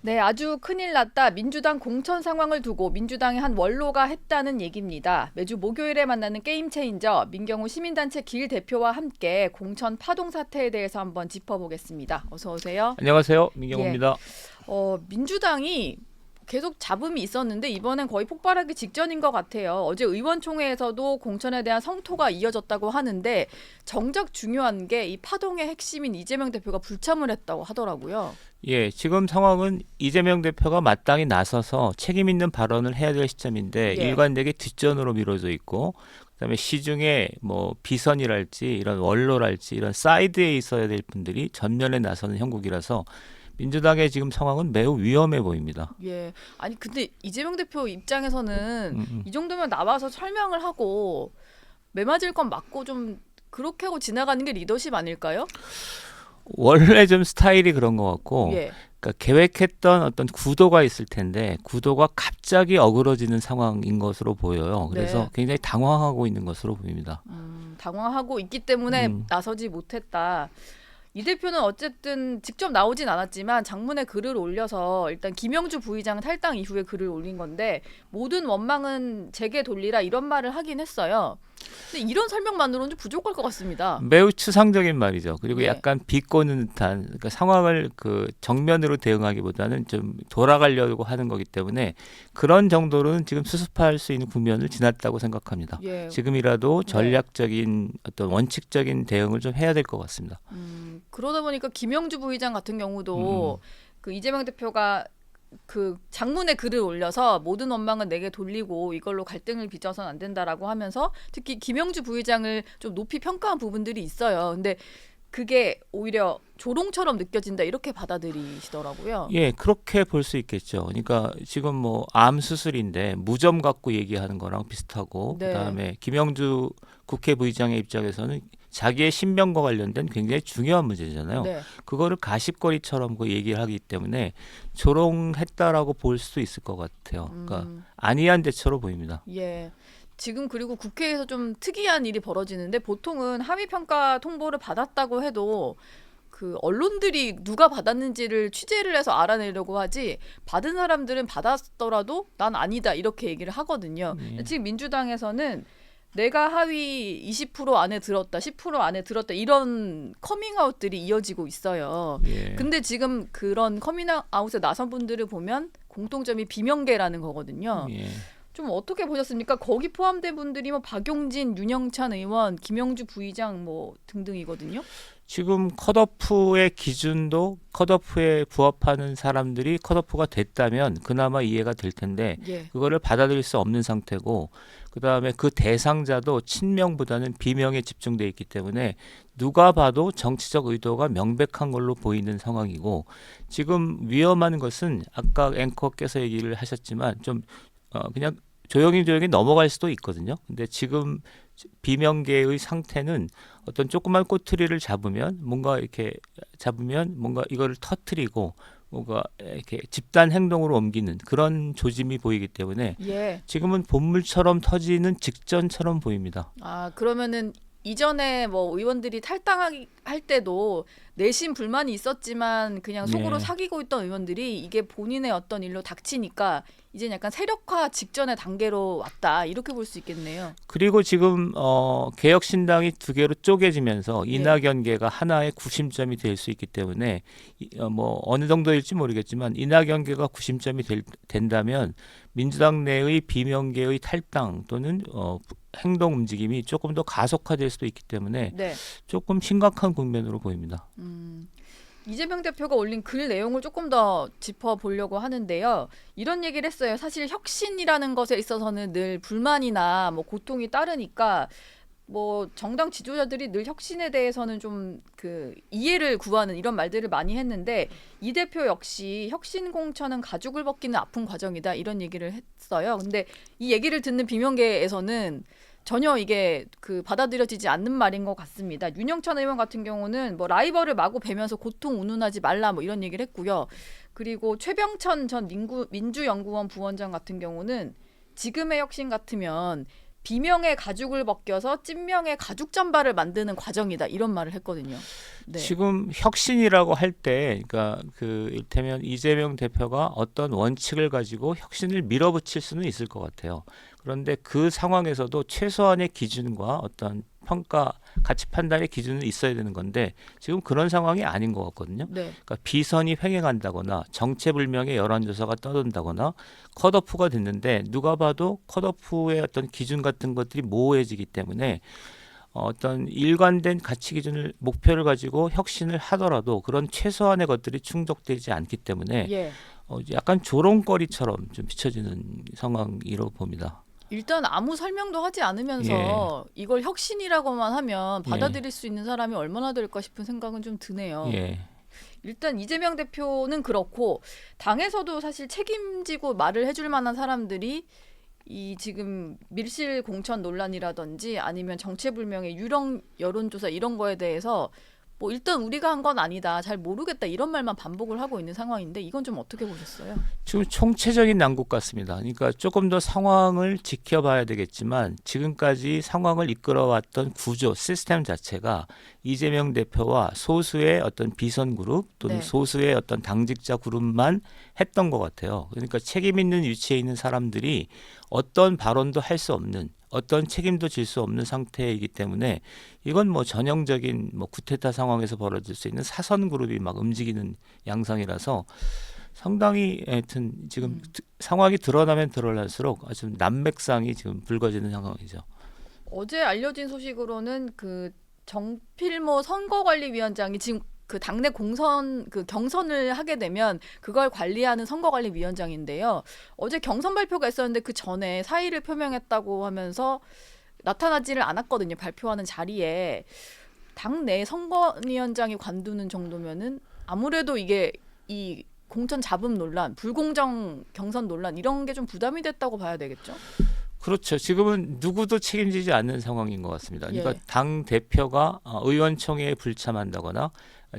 네, 아주 큰일 났다. 민주당 공천 상황을 두고 민주당의 한 원로가 했다는 얘기입니다. 매주 목요일에 만나는 게임 체인저 민경우 시민단체 길 대표와 함께 공천 파동 사태에 대해서 한번 짚어보겠습니다. 어서 오세요. 안녕하세요. 예, 민경호입니다. 민주당이 계속 잡음이 있었는데 이번엔 거의 폭발하기 직전인 것 같아요. 어제 의원총회에서도 공천에 대한 성토가 이어졌다고 하는데 정작 중요한 게 이 파동의 핵심인 이재명 대표가 불참을 했다고 하더라고요. 예, 지금 상황은 이재명 대표가 마땅히 나서서 책임 있는 발언을 해야 될 시점인데 예. 일관되게 뒷전으로 미뤄져 있고 그다음에 시중에 뭐 비선이랄지 이런 원로랄지 이런 사이드에 있어야 될 분들이 전면에 나서는 형국이라서 민주당의 지금 상황은 매우 위험해 보입니다. 예. 아니 근데 이재명 대표 입장에서는 음. 이 정도면 나와서 설명을 하고 매맞을 건 맞고 좀 그렇게 하고 지나가는 게 리더십 아닐까요? 원래 좀 스타일이 그런 것 같고 예. 그러니까 계획했던 어떤 구도가 있을 텐데 구도가 갑자기 어그러지는 상황인 것으로 보여요. 그래서 네. 굉장히 당황하고 있는 것으로 보입니다. 당황하고 있기 때문에 음. 나서지 못했다. 이 대표는 어쨌든 직접 나오진 않았지만 장문의 글을 올려서 일단 김영주 부의장 탈당 이후에 글을 올린 건데 모든 원망은 제게 돌리라 이런 말을 하긴 했어요. 근데 이런 설명만으로는 좀 부족할 것 같습니다. 매우 추상적인 말이죠. 그리고 예. 약간 비꼬는 듯한 그러니까 상황을 그 정면으로 대응하기보다는 좀 돌아가려고 하는 거기 때문에 그런 정도로는 지금 수습할 수 있는 국면을 지났다고 생각합니다. 예. 지금이라도 네. 전략적인 어떤 원칙적인 대응을 좀 해야 될 것 같습니다. 그러다 보니까 김영주 부의장 같은 경우도 음. 그 이재명 대표가 그 장문의 글을 올려서 모든 원망은 내게 돌리고 이걸로 갈등을 빚어서는 안 된다라고 하면서 특히 김영주 부의장을 좀 높이 평가한 부분들이 있어요. 근데 그게 오히려 조롱처럼 느껴진다 이렇게 받아들이시더라고요. 예, 그렇게 볼 수 있겠죠. 그러니까 지금 뭐 암 수술인데 무점 갖고 얘기하는 거랑 비슷하고 네. 그다음에 김영주 국회 부의장의 입장에서는 자기의 신변과 관련된 굉장히 중요한 문제잖아요. 네. 그거를 가십거리처럼 그 얘기를 하기 때문에 조롱했다라고 볼 수도 있을 것 같아요. 그러니까 안이한 대처로 보입니다. 예. 지금 그리고 국회에서 좀 특이한 일이 벌어지는데 보통은 하위 평가 통보를 받았다고 해도 그 언론들이 누가 받았는지를 취재를 해서 알아내려고 하지 받은 사람들은 받았더라도 난 아니다 이렇게 얘기를 하거든요. 예. 지금 민주당에서는 내가 하위 20% 안에 들었다, 10% 안에 들었다 이런 커밍아웃들이 이어지고 있어요. 예. 근데 지금 그런 커밍아웃에 나선 분들을 보면 공통점이 비명계라는 거거든요. 예. 좀 어떻게 보셨습니까? 거기 포함된 분들이 뭐 박용진, 윤영찬 의원, 김영주 부의장 뭐 등등이거든요. 지금 컷오프의 기준도 컷오프에 부합하는 사람들이 컷오프가 됐다면 그나마 이해가 될 텐데 예. 그거를 받아들일 수 없는 상태고 그다음에 그 대상자도 친명보다는 비명에 집중돼 있기 때문에 누가 봐도 정치적 의도가 명백한 걸로 보이는 상황이고 지금 위험한 것은 아까 앵커께서 얘기를 하셨지만 좀 그냥 조용히 넘어갈 수도 있거든요. 근데 지금 비명계의 상태는 어떤 조그만 꼬투리를 잡으면 뭔가 이거를 터트리고 뭔가 이렇게 집단 행동으로 옮기는 그런 조짐이 보이기 때문에 예. 지금은 본물처럼 터지는 직전처럼 보입니다. 아, 그러면은 이전에 뭐 의원들이 탈당할 때도 내심 불만이 있었지만 그냥 속으로 예. 사귀고 있던 의원들이 이게 본인의 어떤 일로 닥치니까 이제 약간 세력화 직전의 단계로 왔다. 이렇게 볼 수 있겠네요. 그리고 지금 개혁신당이 두 개로 쪼개지면서 예. 이낙연계가 하나의 구심점이 될 수 있기 때문에 뭐 어느 정도일지 모르겠지만 이낙연계가 구심점이 된다면 민주당 내의 비명계의 탈당 또는 행동 움직임이 조금 더 가속화될 수도 있기 때문에 네. 조금 심각한 국면으로 보입니다. 이재명 대표가 올린 글 내용을 조금 더 짚어보려고 하는데요. 이런 얘기를 했어요. 사실 혁신이라는 것에 있어서는 늘 불만이나 뭐 고통이 따르니까 뭐 정당 지도자들이 늘 혁신에 대해서는 좀 그 이해를 구하는 이런 말들을 많이 했는데 이 대표 역시 혁신 공천은 가죽을 벗기는 아픈 과정이다 이런 얘기를 했어요. 근데 이 얘기를 듣는 비명계에서는 전혀 이게 그 받아들여지지 않는 말인 것 같습니다. 윤영찬 의원 같은 경우는 뭐 라이벌을 마구 베면서 고통 운운하지 말라 뭐 이런 얘기를 했고요. 그리고 최병천 전 민주연구원 부원장 같은 경우는 지금의 혁신 같으면 비명의 가죽을 벗겨서 찐명의 가죽 잠바를 만드는 과정이다 이런 말을 했거든요. 네. 지금 혁신이라고 할 때, 그러니까 그 일테면 이재명 대표가 어떤 원칙을 가지고 혁신을 밀어붙일 수는 있을 것 같아요. 그런데 그 상황에서도 최소한의 기준과 어떤 평가, 가치 판단의 기준은 있어야 되는 건데 지금 그런 상황이 아닌 것 같거든요. 네. 그러니까 비선이 횡행한다거나 정체불명의 여론조사가 떠돈다거나 컷오프가 됐는데 누가 봐도 컷오프의 어떤 기준 같은 것들이 모호해지기 때문에 어떤 일관된 가치 기준을 목표를 가지고 혁신을 하더라도 그런 최소한의 것들이 충족되지 않기 때문에 예. 약간 조롱거리처럼 좀 비춰지는 상황이라고 봅니다. 일단 아무 설명도 하지 않으면서 이걸 혁신이라고만 하면 받아들일 수 있는 사람이 얼마나 될까 싶은 생각은 좀 드네요. 예. 일단 이재명 대표는 그렇고 당에서도 사실 책임지고 말을 해줄 만한 사람들이 이 지금 밀실 공천 논란이라든지 아니면 정체불명의 유령 여론조사 이런 거에 대해서 뭐 일단 우리가 한 건 아니다, 잘 모르겠다 이런 말만 반복을 하고 있는 상황인데 이건 좀 어떻게 보셨어요? 지금 총체적인 난국 같습니다. 그러니까 조금 더 상황을 지켜봐야 되겠지만 지금까지 상황을 이끌어왔던 구조, 시스템 자체가 이재명 대표와 소수의 어떤 비선 그룹 또는 네. 소수의 어떤 당직자 그룹만 했던 것 같아요. 그러니까 책임 있는 위치에 있는 사람들이 어떤 발언도 할 수 없는 어떤 책임도 질 수 없는 상태이기 때문에 이건 뭐 전형적인 뭐 쿠데타 상황에서 벌어질 수 있는 사선 그룹이 막 움직이는 양상이라서 상당히 하여튼 지금 상황이 드러나면 드러날수록 아주 난맥상이 지금 불거지는 상황이죠. 어제 알려진 소식으로는 그 정필모 선거관리위원장이 지금 그 당내 공선 그 경선을 하게 되면 그걸 관리하는 선거관리위원장인데요. 어제 경선 발표가 있었는데 그 전에 사의를 표명했다고 하면서 나타나지를 않았거든요. 발표하는 자리에 당내 선거위원장이 관두는 정도면은 아무래도 이게 이 공천 잡음 논란, 불공정 경선 논란 이런 게 좀 부담이 됐다고 봐야 되겠죠. 그렇죠. 지금은 누구도 책임지지 않는 상황인 것 같습니다. 그러니까 예. 당 대표가 의원총회에 불참한다거나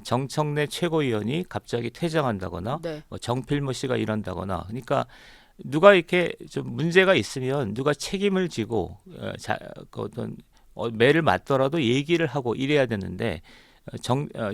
정청래 최고위원이 갑자기 퇴장한다거나 네. 뭐 정필모 씨가 이런다거나 그러니까 누가 이렇게 좀 문제가 있으면 누가 책임을 지고 그 어떤 매를 맞더라도 얘기를 하고 이래야 되는데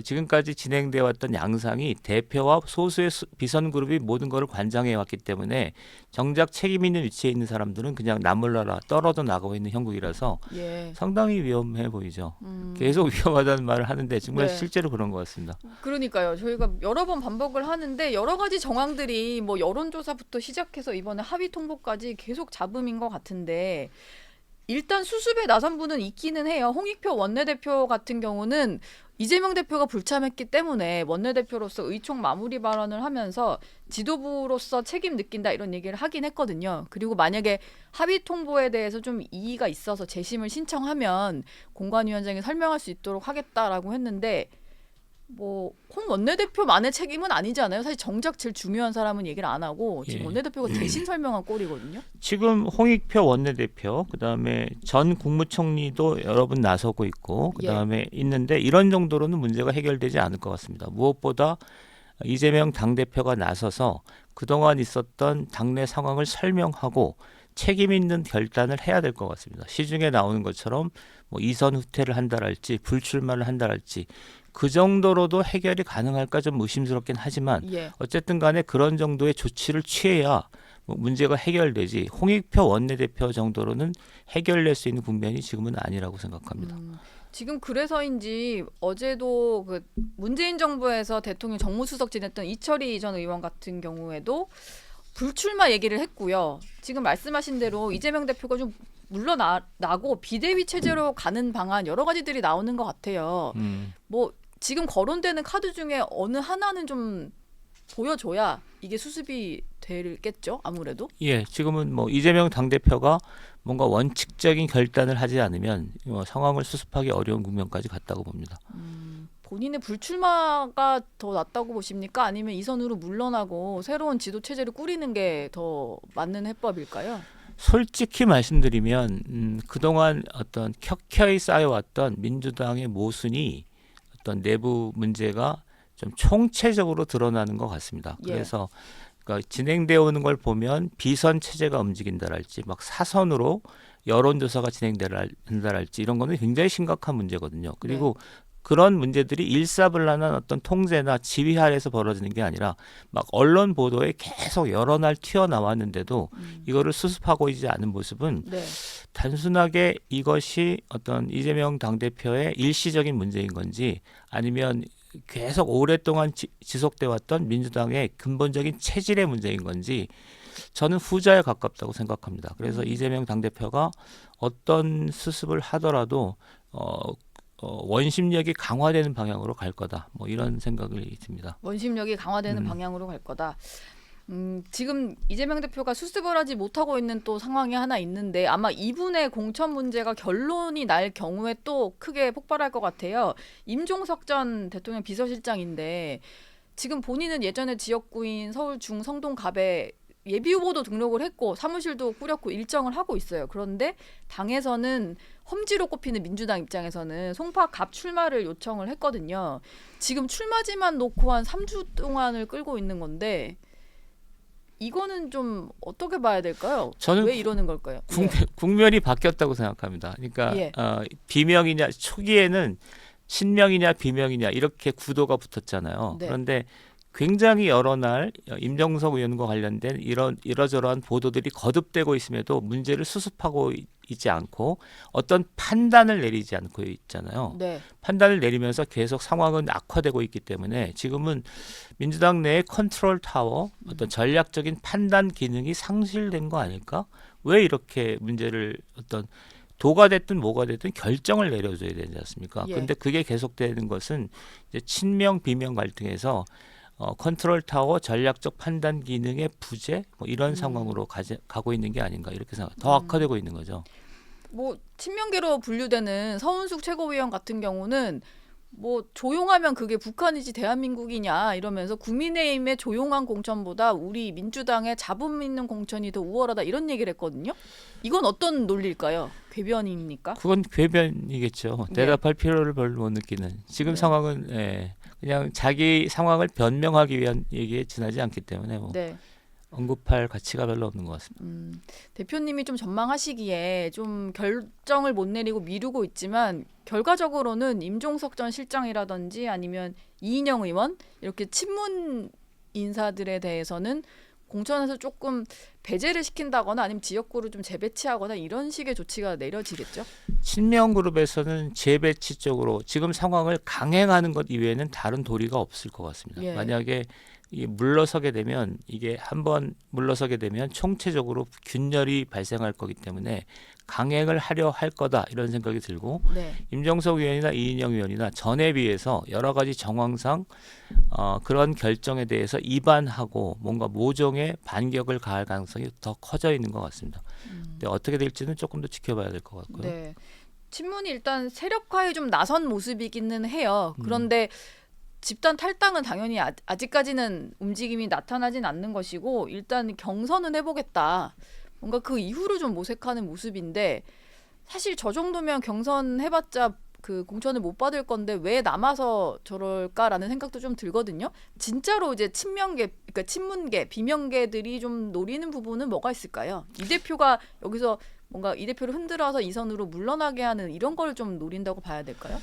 지금까지 진행되어 왔던 양상이 대표와 소수의 비선 그룹이 모든 것을 관장해 왔기 때문에 정작 책임 있는 위치에 있는 사람들은 그냥 나몰라라 떨어져 나가고 있는 형국이라서 예. 상당히 위험해 보이죠. 계속 위험하다는 말을 하는데 정말 네. 실제로 그런 것 같습니다. 그러니까요. 저희가 여러 번 반복을 하는데 여러 가지 정황들이 뭐 여론조사부터 시작해서 이번에 합의 통보까지 계속 잡음인 것 같은데 일단 수습에 나선 분은 있기는 해요. 홍익표 원내대표 같은 경우는 이재명 대표가 불참했기 때문에 원내대표로서 의총 마무리 발언을 하면서 지도부로서 책임 느낀다 이런 얘기를 하긴 했거든요. 그리고 만약에 합의 통보에 대해서 좀 이의가 있어서 재심을 신청하면 공관위원장이 설명할 수 있도록 하겠다라고 했는데 뭐 홍 원내대표만의 책임은 아니잖아요. 사실 정작 제일 중요한 사람은 얘기를 안 하고 지금 예. 원내대표가 대신 설명한 꼴이거든요. 지금 홍익표 원내대표 그다음에 전 국무총리도 여러 분 나서고 있고 그다음에 있는데 이런 정도로는 문제가 해결되지 않을 것 같습니다. 무엇보다 이재명 당대표가 나서서 그동안 있었던 당내 상황을 설명하고 책임 있는 결단을 해야 될 것 같습니다. 시중에 나오는 것처럼 뭐 이선 후퇴를 한다랄지 불출마를 한다랄지 그 정도로도 해결이 가능할까 좀 의심스럽긴 하지만 예. 어쨌든 간에 그런 정도의 조치를 취해야 뭐 문제가 해결되지 홍익표 원내대표 정도로는 해결될 수 있는 국면이 지금은 아니라고 생각합니다. 지금 그래서인지 어제도 그 문재인 정부에서 대통령 정무수석 지냈던 이철희 전 의원 같은 경우에도 불출마 얘기를 했고요. 지금 말씀하신 대로 이재명 대표가 좀 물러나고 비대위 체제로 가는 방안 여러 가지들이 나오는 것 같아요. 뭐 지금 거론되는 카드 중에 어느 하나는 좀 보여줘야 이게 수습이 되겠죠. 아무래도. 예, 지금은 뭐 이재명 당대표가 뭔가 원칙적인 결단을 하지 않으면 상황을 수습하기 어려운 국면까지 갔다고 봅니다. 본인의 불출마가 더 낫다고 보십니까? 아니면 이선으로 물러나고 새로운 지도 체제를 꾸리는 게 더 맞는 해법일까요? 솔직히 말씀드리면 그동안 어떤 켜켜이 쌓여왔던 민주당의 모순이 어떤 내부 문제가 좀 총체적으로 드러나는 것 같습니다. 예. 그래서 그러니까 진행되어 오는 걸 보면 비선 체제가 움직인다랄지 막 사선으로 여론조사가 진행된다랄지 이런 거는 굉장히 심각한 문제거든요. 그리고 그런 문제들이 일사불란한 어떤 통제나 지휘 하에서 벌어지는 게 아니라 막 언론 보도에 계속 여러 날 튀어나왔는데도 이거를 수습하고 있지 않은 모습은 네. 단순하게 이것이 어떤 이재명 당대표의 일시적인 문제인 건지 아니면 계속 오랫동안 지속돼 왔던 민주당의 근본적인 체질의 문제인 건지 저는 후자에 가깝다고 생각합니다. 그래서 이재명 당대표가 어떤 수습을 하더라도 원심력이 강화되는 방향으로 갈 거다. 뭐 이런 생각이 듭니다. 원심력이 강화되는 방향으로 갈 거다. 지금 이재명 대표가 수습을 하지 못하고 있는 또 상황이 하나 있는데 아마 이분의 공천 문제가 결론이 날 경우에 또 크게 폭발할 것 같아요. 임종석 전 대통령 비서실장인데 지금 본인은 예전에 지역구인 서울 중성동갑에 예비후보도 등록을 했고 사무실도 꾸렸고 일정을 하고 있어요. 그런데 당에서는 험지로 꼽히는 민주당 입장에서는 송파갑 출마를 요청을 했거든요. 지금 출마지만 놓고 한 3주 동안을 끌고 있는 건데 이거는 좀 어떻게 봐야 될까요? 저는 왜 이러는 걸까요? 국면이 바뀌었다고 생각합니다. 그러니까 예. 비명이냐 초기에는 친명이냐 비명이냐 이렇게 구도가 붙었잖아요. 네. 그런데 굉장히 여러 날 임종석 의원과 관련된 이러저러한 보도들이 거듭되고 있음에도 문제를 수습하고 있지 않고 어떤 판단을 내리지 않고 있잖아요. 네. 판단을 내리면서 계속 상황은 악화되고 있기 때문에 지금은 민주당 내의 컨트롤 타워 어떤 전략적인 판단 기능이 상실된 거 아닐까? 왜 이렇게 문제를 어떤 도가 됐든 뭐가 됐든 결정을 내려줘야 되지 않습니까? 예. 근데 그게 계속되는 것은 이제 친명 비명 갈등에서 컨트롤 타워 전략적 판단 기능의 부재 뭐 이런 상황으로 가고 있는 게 아닌가 이렇게 생각. 더 악화되고 있는 거죠. 뭐 친명계로 분류되는 서은숙 최고위원 같은 경우는 뭐 조용하면 그게 북한이지 대한민국이냐 이러면서 국민의힘의 조용한 공천보다 우리 민주당의 자분 있는 공천이 더 우월하다 이런 얘기를 했거든요. 이건 어떤 논리일까요? 궤변입니까? 그건 궤변이겠죠. 네. 대답할 필요를 별로 못 느끼는. 지금 네. 상황은 그냥 자기 상황을 변명하기 위한 얘기에 지나지 않기 때문에 뭐 네. 언급할 가치가 별로 없는 것 같습니다. 대표님이 좀 전망하시기에 좀 결정을 못 내리고 미루고 있지만 결과적으로는 임종석 전 실장이라든지 아니면 이인영 의원 이렇게 친문 인사들에 대해서는 공천에서 조금 배제를 시킨다거나 아니면 지역구를 좀 재배치하거나 이런 식의 조치가 내려지겠죠? 친명 그룹에서는 재배치 쪽으로 지금 상황을 강행하는 것 이외에는 다른 도리가 없을 것 같습니다. 예. 만약에 물러서게 되면 이게 한번 물러서게 되면 총체적으로 균열이 발생할 거기 때문에 강행을 하려 할 거다 이런 생각이 들고 네. 임종석 의원이나 이인영 의원이나 전에 비해서 여러 가지 정황상 그런 결정에 대해서 입안하고 뭔가 모종의 반격을 가할 가능성이 더 커져 있는 것 같습니다. 근데 어떻게 될지는 조금 더 지켜봐야 될 것 같고요. 네. 친문이 일단 세력화에 좀 나선 모습이기는 해요. 그런데 집단 탈당은 당연히 아직까지는 움직임이 나타나진 않는 것이고 일단 경선은 해보겠다. 뭔가 그 이후로 좀 모색하는 모습인데 사실 저 정도면 경선 해봤자 그 공천을 못 받을 건데 왜 남아서 저럴까라는 생각도 좀 들거든요. 진짜로 이제 친명계, 그러니까 친문계, 비명계들이 좀 노리는 부분은 뭐가 있을까요? 이 대표가 여기서 뭔가 이 대표를 흔들어서 이 선으로 물러나게 하는 이런 걸 좀 노린다고 봐야 될까요?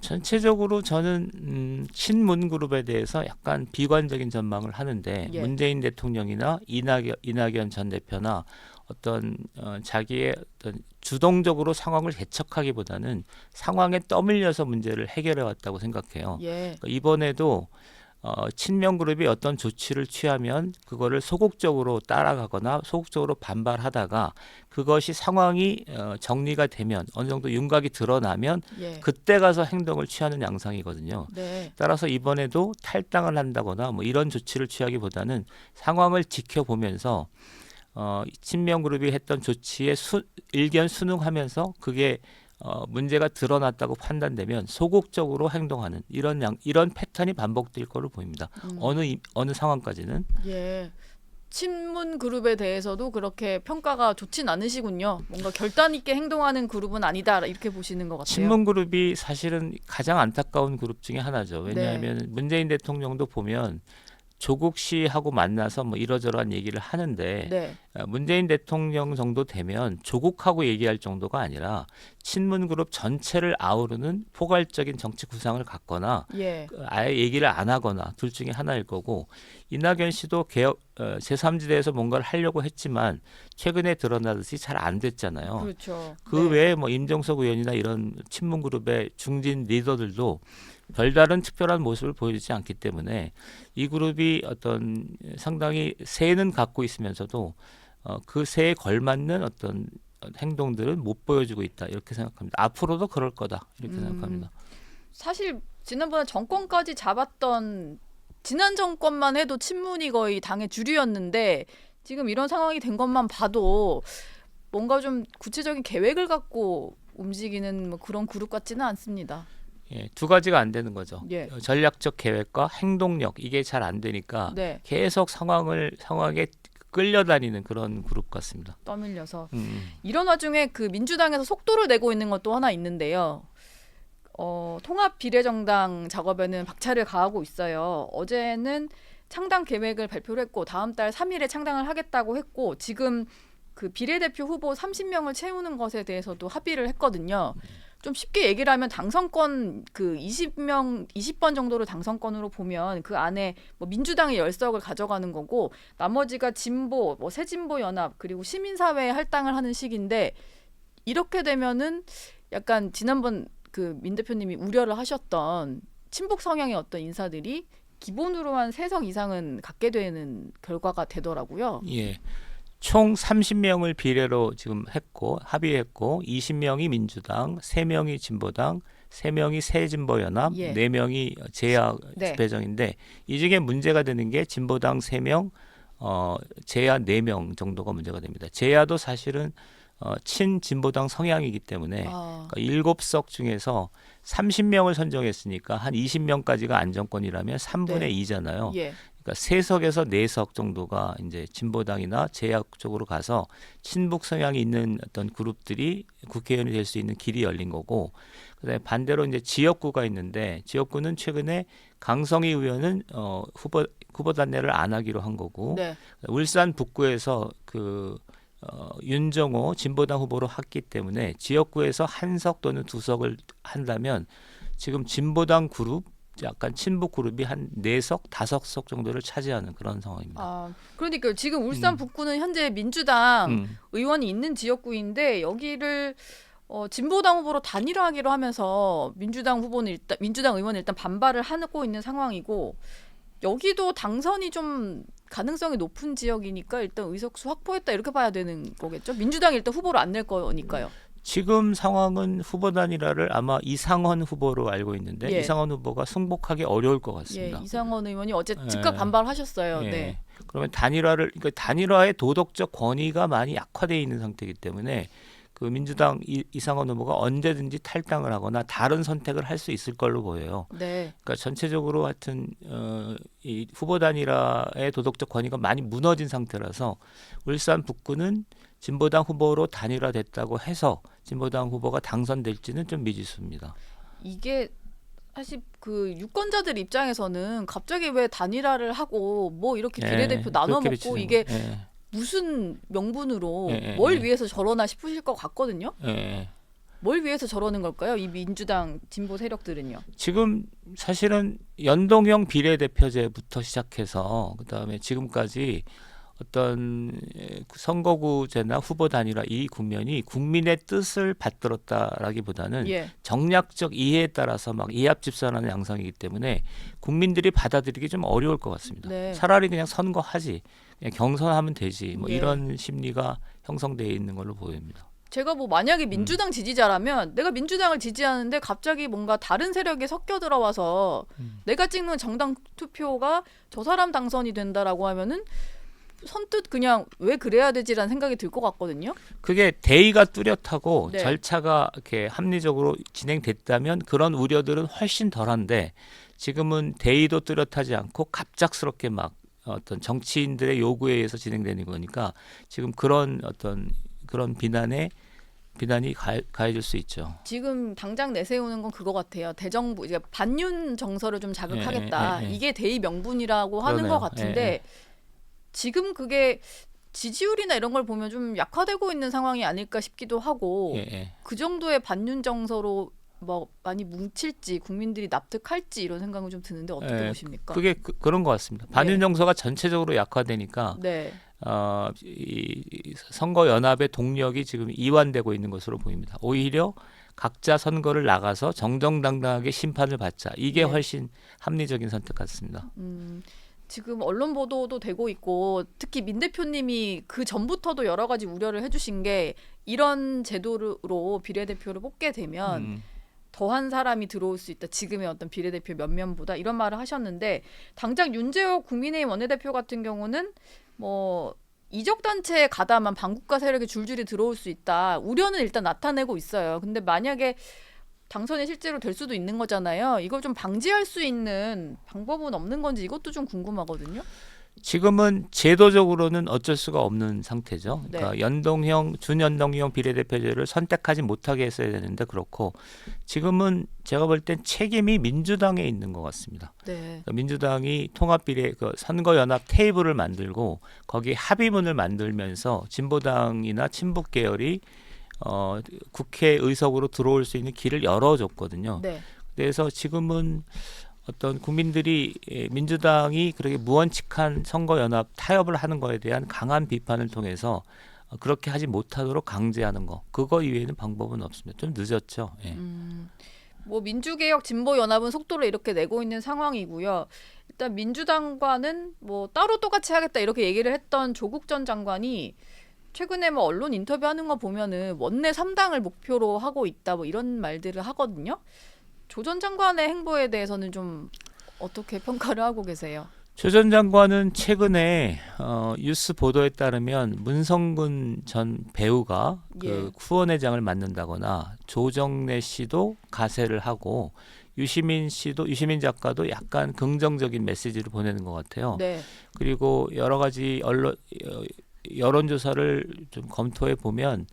전체적으로 저는 친문 그룹에 대해서 약간 비관적인 전망을 하는데 예. 문재인 대통령이나 이낙연 전 대표나 어떤 자기의 어떤 주동적으로 상황을 개척하기보다는 상황에 떠밀려서 문제를 해결해 왔다고 생각해요. 예. 그러니까 이번에도 친명 그룹이 어떤 조치를 취하면 그거를 소극적으로 따라가거나 소극적으로 반발하다가 그것이 상황이 정리가 되면 어느 정도 윤곽이 드러나면 예. 그때 가서 행동을 취하는 양상이거든요. 네. 따라서 이번에도 탈당을 한다거나 뭐 이런 조치를 취하기보다는 상황을 지켜보면서 친명 그룹이 했던 조치에 일견 순응하면서 그게 문제가 드러났다고 판단되면 소극적으로 행동하는 이런 패턴이 반복될 거로 보입니다. 어느 상황까지는. 예. 친문 그룹에 대해서도 그렇게 평가가 좋진 않으시군요. 뭔가 결단 있게 행동하는 그룹은 아니다 이렇게 보시는 것 같아요. 친문 그룹이 사실은 가장 안타까운 그룹 중에 하나죠. 왜냐하면 문재인 대통령도 보면 조국 씨하고 만나서 뭐 이러저러한 얘기를 하는데 네. 문재인 대통령 정도 되면 조국하고 얘기할 정도가 아니라 친문 그룹 전체를 아우르는 포괄적인 정치 구상을 갖거나 예. 아예 얘기를 안 하거나 둘 중에 하나일 거고 이낙연 씨도 개혁 제3지대에서 뭔가를 하려고 했지만 최근에 드러나듯이 잘 안 됐잖아요. 그렇죠. 그 네. 외에 뭐 임종석 의원이나 이런 친문 그룹의 중진 리더들도 별다른 특별한 모습을 보여주지 않기 때문에 이 그룹이 어떤 상당히 세는 갖고 있으면서도 그 세에 걸맞는 어떤 행동들은 못 보여주고 있다 이렇게 생각합니다. 앞으로도 그럴 거다 이렇게 생각합니다. 사실 지난번에 정권까지 잡았던 지난 정권만 해도 친문이 거의 당의 주류였는데 지금 이런 상황이 된 것만 봐도 뭔가 좀 구체적인 계획을 갖고 움직이는 뭐 그런 그룹 같지는 않습니다. 예, 두 가지가 안 되는 거죠. 예. 전략적 계획과 행동력 이게 잘 안 되니까 네. 계속 상황에 끌려다니는 그런 그룹 같습니다. 떠밀려서 음. 이런 와중에 그 민주당에서 속도를 내고 있는 것도 하나 있는데요. 통합 비례정당 작업에는 박차를 가하고 있어요. 어제는 창당 계획을 발표를 했고 다음 달 3일에 창당을 하겠다고 했고 지금 그 비례대표 후보 30명을 채우는 것에 대해서도 합의를 했거든요. 좀 쉽게 얘기를 하면 당선권 그 20번 정도로 당선권으로 보면 그 안에 뭐 민주당이 10석을 가져가는 거고 나머지가 진보, 뭐 새진보 연합 그리고 시민사회에 할당을 하는 식인데 이렇게 되면은 약간 지난번 그 민 대표님이 우려를 하셨던 친북 성향의 어떤 인사들이 기본으로 한 3석 이상은 갖게 되는 결과가 되더라고요. 예. 총 30명을 비례로 지금 했고 합의했고 20명이 민주당, 3명이 진보당, 3명이 새진보연합, 예. 4명이 제야 네. 집회정인데 이 중에 문제가 되는 게 진보당 3명, 제야 4명 정도가 문제가 됩니다. 제야도 사실은 친진보당 성향이기 때문에 아, 그러니까 7석 중에서 30명을 선정했으니까 한 20명까지가 안정권이라면 3분의 네. 2잖아요. 예. 그러니까 3석에서 4석 정도가 이제 진보당이나 제약 쪽으로 가서 친북 성향이 있는 어떤 그룹들이 국회의원이 될 수 있는 길이 열린 거고, 그다음에 반대로 이제 지역구가 있는데 지역구는 최근에 강성희 의원은 후보 단내를 안 하기로 한 거고, 네. 울산 북구에서 윤정호 진보당 후보로 했기 때문에 지역구에서 1석 또는 2석을 한다면 지금 진보당 그룹 약간 친북 그룹이 한 4석, 5석 정도를 차지하는 그런 상황입니다. 아, 그러니까 지금 울산 북구는 현재 민주당 음. 의원이 있는 지역구인데 여기를 진보당 후보로 단일화하기로 하면서 민주당 의원은 일단 반발을 하고 있는 상황이고 여기도 당선이 좀 가능성이 높은 지역이니까 일단 의석수 확보했다 이렇게 봐야 되는 거겠죠. 민주당이 일단 후보를 안 낼 거니까요. 지금 상황은 후보 단일화를 아마 이상헌 후보로 알고 있는데 예. 이상헌 후보가 승복하기 어려울 것 예, 같습니다. 이상헌 의원이 어제 즉각 반발하셨어요. 예. 네. 그러면 그러니까 단일화의 도덕적 권위가 많이 약화되어 있는 상태이기 때문에 그 민주당 이상헌 후보가 언제든지 탈당을 하거나 다른 선택을 할 수 있을 걸로 보여요. 네. 그러니까 전체적으로 하여튼 이 후보 단일화의 도덕적 권위가 많이 무너진 상태라서 울산 북구는 진보당 후보로 단일화됐다고 해서 진보당 후보가 당선될지는 좀 미지수입니다. 이게 사실 그 유권자들 입장에서는 갑자기 왜 단일화를 하고 뭐 이렇게 비례대표 나눠 그렇게 먹고 비치는 이게 거예요. 무슨 명분으로 예, 뭘 예. 위해서 저러나 싶으실 것 같거든요. 예. 뭘 위해서 저러는 걸까요? 이 민주당 진보 세력들은요. 지금 사실은 연동형 비례대표제부터 시작해서 그다음에 지금까지 어떤 선거구제나 후보 단일화 이 국면이 국민의 뜻을 받들었다라기보다는 예. 정략적 이해에 따라서 막 이합 집산하는 양상이기 때문에 국민들이 받아들이기 좀 어려울 것 같습니다. 네. 차라리 그냥 선거하지, 그냥 경선하면 되지, 뭐 예. 이런 심리가 형성되어 있는 걸로 보입니다. 제가 뭐 만약에 민주당 지지자라면 내가 민주당을 지지하는데 갑자기 뭔가 다른 세력이 섞여 들어와서 내가 찍는 정당 투표가 저 사람 당선이 된다라고 하면은 선뜻 그냥 왜 그래야 되지라는 생각이 들 것 같거든요. 그게 대의가 뚜렷하고 네. 절차가 이렇게 합리적으로 진행됐다면 그런 우려들은 훨씬 덜한데 지금은 대의도 뚜렷하지 않고 갑작스럽게 막 어떤 정치인들의 요구에 의해서 진행되는 거니까 지금 그런 비난에 비난이 가해질 수 있죠. 지금 당장 내세우는 건 그거 같아요. 대정부 이제 반윤 정서를 좀 자극하겠다. 이게 대의 명분이라고 하는 그러네요. 것 같은데 지금 그게 지지율이나 이런 걸 보면 좀 약화되고 있는 상황이 아닐까 싶기도 하고 그 정도의 반윤 정서로 뭐 많이 뭉칠지 국민들이 납득할지 이런 생각은 좀 드는데 어떻게 보십니까? 그게 그런 것 같습니다. 반윤 정서가 전체적으로 약화되니까 네. 이 선거 연합의 동력이 지금 이완되고 있는 것으로 보입니다. 오히려 각자 선거를 나가서 정정당당하게 심판을 받자. 이게 네. 훨씬 합리적인 선택 같습니다. 지금 언론 보도도 되고 있고 특히 민 대표님이 그 전부터도 여러 가지 우려를 해주신 게 이런 제도로 비례대표를 뽑게 되면 더한 사람이 들어올 수 있다. 지금의 어떤 비례대표 면면보다 이런 말을 하셨는데 당장 윤재호 국민의힘 원내대표 같은 경우는 뭐 이적단체에 가담한 반국가 세력이 줄줄이 들어올 수 있다. 우려는 일단 나타내고 있어요. 근데 만약에 당선이 실제로 될 수도 있는 거잖아요. 이걸 좀 방지할 수 있는 방법은 없는 건지 이것도 좀 궁금하거든요. 지금은 제도적으로는 어쩔 수가 없는 상태죠. 네. 그러니까 준연동형 비례대표제를 선택하지 못하게 했어야 되는데 그렇고 지금은 제가 볼 땐 책임이 민주당에 있는 것 같습니다. 네. 그러니까 민주당이 통합비례 선거연합 테이블을 만들고 거기에 합의문을 만들면서 진보당이나 친북 계열이 국회 의석으로 들어올 수 있는 길을 열어줬거든요. 네. 그래서 지금은 어떤 국민들이 민주당이 그렇게 무원칙한 선거연합 타협을 하는 거에 대한 강한 비판을 통해서 그렇게 하지 못하도록 강제하는 거. 그거 이외에는 방법은 없습니다. 좀 늦었죠. 뭐 민주개혁 진보연합은 속도를 이렇게 내고 있는 상황이고요. 일단 민주당과는 뭐 따로 똑같이 하겠다 이렇게 얘기를 했던 조국 전 장관이 최근에 뭐 언론 인터뷰하는 거 보면은 원내 3당을 목표로 하고 있다 뭐 이런 말들을 하거든요. 조 전 장관의 행보에 대해서는 좀 어떻게 평가를 하고 계세요? 조 전 장관은 최근에 뉴스 보도에 따르면 문성근 전 배우가 그 후원회장을 맡는다거나 조정래 씨도 가세를 하고 유시민 작가도 약간 긍정적인 메시지를 보내는 것 같아요. 네. 그리고 여러 가지 여론조사를 좀 검토해 보면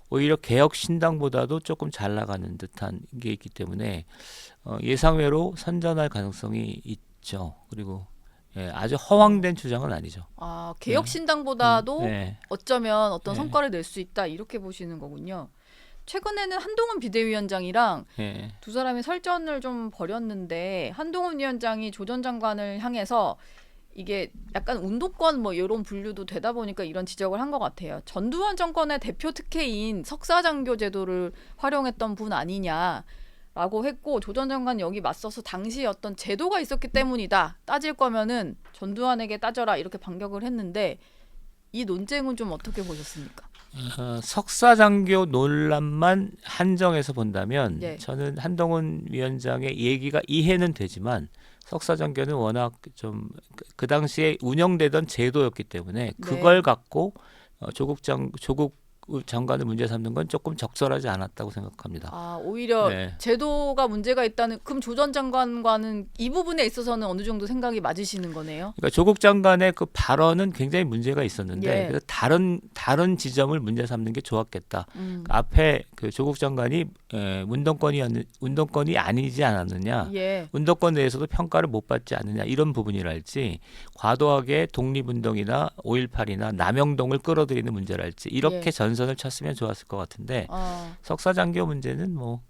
오히려 개혁신당보다도 조금 잘 나가는 듯한 게 있기 때문에 예상외로 선전할 가능성이 있죠. 그리고 아주 허황된 주장은 아니죠. 아, 개혁신당보다도 네. 어쩌면 어떤 성과를 낼 수 있다 이렇게 보시는 거군요. 최근에는 한동훈 비대위원장이랑 두 사람이 설전을 좀 벌였는데 한동훈 위원장이 조 전 장관을 향해서 이게 약간 운동권 뭐 이런 분류도 되다 보니까 이런 지적을 한 것 같아요. 전두환 정권의 대표 특혜인 석사장교 제도를 활용했던 분 아니냐라고 했고 조 전 장관 여기 맞서서 당시 어떤 제도가 있었기 때문이다. 따질 거면은 전두환에게 따져라 이렇게 반격을 했는데 이 논쟁은 좀 어떻게 보셨습니까? 석사장교 논란만 한정해서 본다면 네. 저는 한동훈 위원장의 얘기가 이해는 되지만 석사장교는 워낙 좀 그 당시에 운영되던 제도였기 때문에 그걸 갖고 조국 장관을 문제 삼는 건 조금 적절하지 않았다고 생각합니다. 아, 오히려 제도가 문제가 있다는 그럼 조 전 장관과는 이 부분에 있어서는 어느 정도 생각이 맞으시는 거네요. 그러니까 조국 장관의 그 발언은 굉장히 문제가 있었는데 그래서 다른 지점을 문제 삼는 게 좋았겠다. 앞에 그 조국 장관이 운동권이 아니지 않았느냐, 운동권 내에서도 평가를 못 받지 않느냐 이런 부분이랄지 과도하게 독립운동이나 5.18이나 남영동을 끌어들이는 문제랄지 이렇게 전선을 쳤으면 좋았을 것 같은데 석사장교 문제는 뭐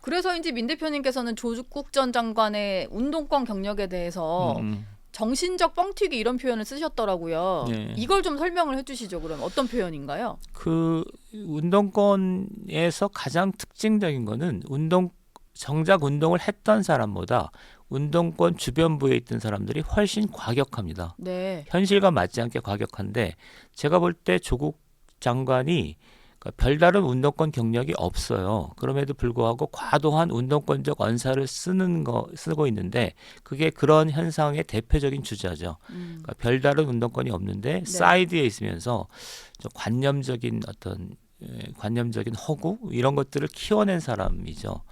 그래서인지 민 대표님께서는 조국 전 장관의 운동권 경력에 대해서 정신적 뻥튀기 이런 표현을 쓰셨더라고요. 이걸 좀 설명을 해주시죠. 그럼 어떤 표현인가요? 그 운동권에서 가장 특징적인 거는 정작 운동을 했던 사람보다 운동권 주변부에 있던 사람들이 훨씬 과격합니다. 현실과 맞지 않게 과격한데 제가 볼 때 조국 장관이 별다른 운동권 경력이 없어요. 그럼에도 불구하고 과도한 운동권적 언사를 쓰고 있는데 그게 그런 현상의 대표적인 주자죠. 그러니까 별다른 운동권이 없는데 사이드에 있으면서 좀 관념적인 허구 이런 것들을 키워낸 사람이죠.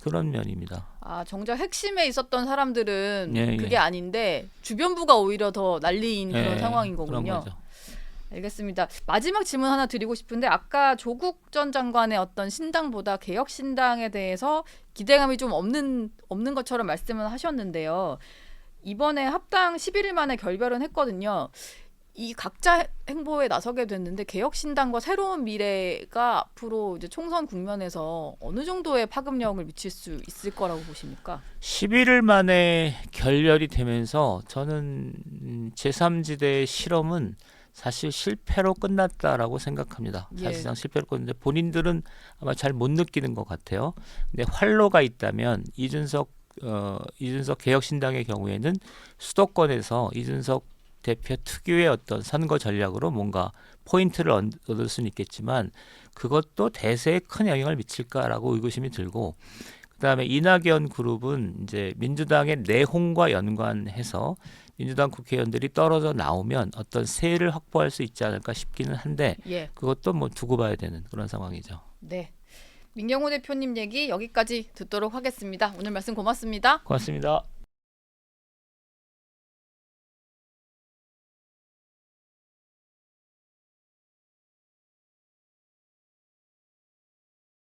그런 면입니다. 아, 정작 핵심에 있었던 사람들은 그게 아닌데 주변부가 오히려 더 난리인 그런 상황인 거군요. 그런 거죠. 알겠습니다. 마지막 질문 하나 드리고 싶은데 아까 조국 전 장관의 어떤 신당보다 개혁 신당에 대해서 기대감이 좀 없는 것처럼 말씀을 하셨는데요. 이번에 합당 11일 만에 결별은 했거든요. 이 각자 행보에 나서게 됐는데 개혁 신당과 새로운 미래가 앞으로 이제 총선 국면에서 어느 정도의 파급력을 미칠 수 있을 거라고 보십니까? 11일 만에 결렬이 되면서 저는 제3지대의 실험은 사실 실패로 끝났다라고 생각합니다. 예. 사실상 실패로 끝났는데 본인들은 아마 잘 못 느끼는 것 같아요. 근데 활로가 있다면 이준석 개혁신당의 경우에는 수도권에서 이준석 대표 특유의 어떤 선거 전략으로 뭔가 포인트를 얻을 수는 있겠지만 그것도 대세에 큰 영향을 미칠까라고 의구심이 들고 그다음에 이낙연 그룹은 이제 민주당의 내홍과 연관해서 민주당 국회의원들이 떨어져 나오면 어떤 세를 확보할 수 있지 않을까 싶기는 한데 예. 그것도 뭐 두고 봐야 되는 그런 상황이죠. 네. 민경호 대표님 얘기 여기까지 듣도록 하겠습니다. 오늘 말씀 고맙습니다. 고맙습니다.